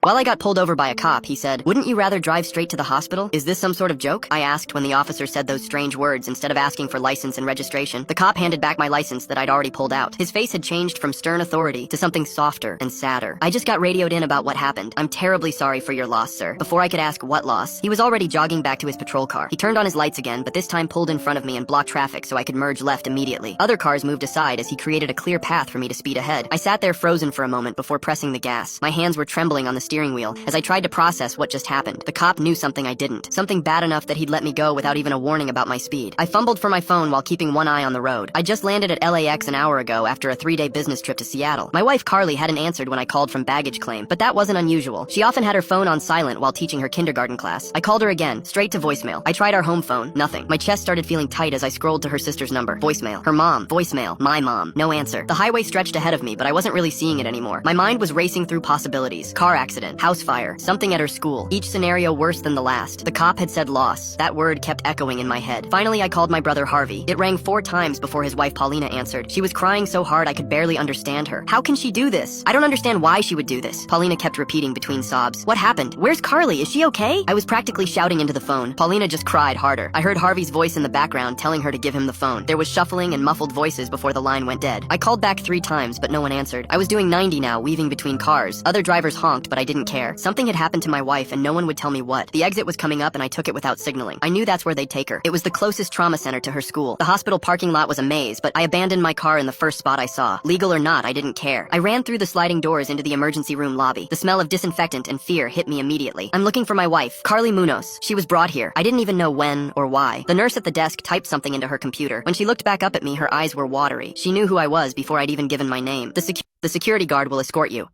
While I got pulled over by a cop, he said, "Wouldn't you rather drive straight to the hospital? Is this some sort of joke?" I asked when the officer said those strange words instead of asking for license and registration. The cop handed back my license that I'd already pulled out. His face had changed from stern authority to something softer and sadder. "I just got radioed in about what happened. I'm terribly sorry for your loss, sir." Before I could ask what loss, he was already jogging back to his patrol car. He turned on his lights again, but this time pulled in front of me and blocked traffic so I could merge left immediately. Other cars moved aside as he created a clear path for me to speed ahead. I sat there frozen for a moment before pressing the gas. My hands were trembling on the steering wheel as I tried to process what just happened. The cop knew something I didn't. Something bad enough that he'd let me go without even a warning about my speed. I fumbled for my phone while keeping one eye on the road. I just landed at LAX an hour ago after a 3-day business trip to Seattle. My wife Carly hadn't answered when I called from baggage claim, but that wasn't unusual. She often had her phone on silent while teaching her kindergarten class. I called her again, straight to voicemail. I tried our home phone, nothing. My chest started feeling tight as I scrolled to her sister's number. Voicemail. Her mom. Voicemail. My mom. No answer. The highway stretched ahead of me, but I wasn't really seeing it anymore. My mind was racing through possibilities. Car accident. House fire. Something at her school. Each scenario worse than the last. The cop had said loss. That word kept echoing in my head. Finally, I called my brother Harvey. It rang 4 times before his wife Paulina answered. She was crying so hard I could barely understand her. "How can she do this? I don't understand why she would do this." Paulina kept repeating between sobs. "What happened? Where's Carly? Is she okay?" I was practically shouting into the phone. Paulina just cried harder. I heard Harvey's voice in the background telling her to give him the phone. There was shuffling and muffled voices before the line went dead. I called back 3 times, but no one answered. I was doing 90 now, weaving between cars. Other drivers honked, but I didn't care. Something had happened to my wife, and no one would tell me what. The exit was coming up, and I took it without signaling. I knew that's where they'd take her. It was the closest trauma center to her school. The hospital parking lot was a maze, but I abandoned my car in the first spot I saw. Legal or not, I didn't care. I ran through the sliding doors into the emergency room lobby. The smell of disinfectant and fear hit me immediately. I'm looking for my wife, Carly Munoz. She was brought here. I didn't even know when or why. The nurse at the desk typed something into her computer. When she looked back up at me, her eyes were watery. She knew who I was before I'd even given my name. The security guard will escort you."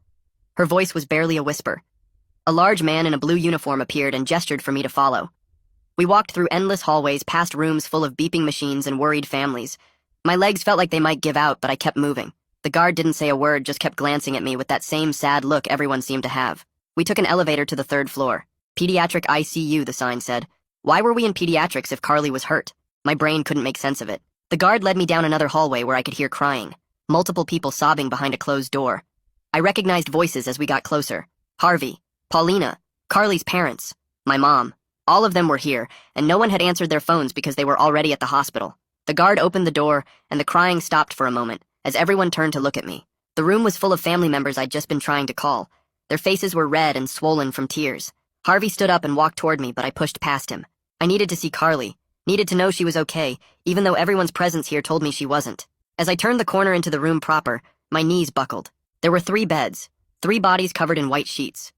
Her voice was barely a whisper. A large man in a blue uniform appeared and gestured for me to follow. We walked through endless hallways past rooms full of beeping machines and worried families. My legs felt like they might give out, but I kept moving. The guard didn't say a word, just kept glancing at me with that same sad look everyone seemed to have. We took an elevator to the 3rd floor. Pediatric ICU, the sign said. Why were we in pediatrics if Carly was hurt? My brain couldn't make sense of it. The guard led me down another hallway where I could hear crying. Multiple people sobbing behind a closed door. I recognized voices as we got closer. Harvey, Paulina, Carly's parents, my mom. All of them were here, and no one had answered their phones because they were already at the hospital. The guard opened the door, and the crying stopped for a moment, as everyone turned to look at me. The room was full of family members I'd just been trying to call. Their faces were red and swollen from tears. Harvey stood up and walked toward me, but I pushed past him. I needed to see Carly, needed to know she was okay, even though everyone's presence here told me she wasn't. As I turned the corner into the room proper, my knees buckled. There were 3 beds, 3 bodies covered in white sheets.